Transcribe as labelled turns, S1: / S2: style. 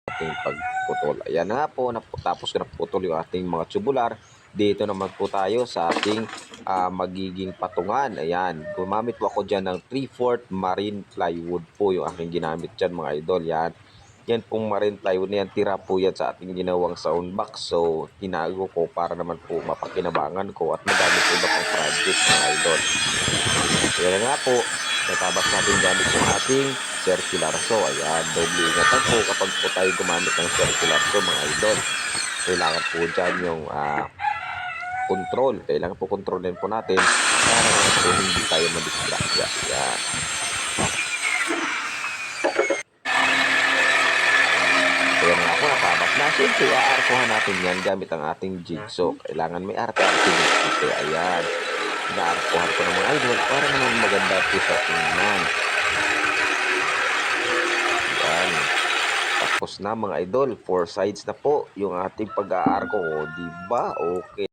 S1: ating pagputol. Ayan na po, tapos ko na putol yung ating mga tubular. Dito naman po tayo sa ating magiging patungan. Ayan, gumamit po ako dyan ng 3/4 marine plywood po yung aking ginamit dyan mga idol. Yan pong marine plywood na yan, tira po yan sa ating ginawang sound box. So, tinago ko para naman po mapakinabangan ko at magamit ko iba pang project mga idol. Ayan na nga po, natabas natin gamit yung ating circular saw. Ayan, doble ingatan po kapag po tayo gumamit ng circular saw mga idol. Kailangan po dyan yung control. Kailangan po kontrolin po natin para naman po hindi tayo madisgrasya. Ayan. Ayan nga po, natabas na. Siyempre, aarkuhan natin yan gamit ang ating jigsaw. Kailangan may arte-arte dito. Ayan. Naarkuhan ko ng mga idol para naman maganda po sa tingnan. Ayan. Tapos na mga idol, 4 sides na po yung ating pag-aarko. Diba? Okay.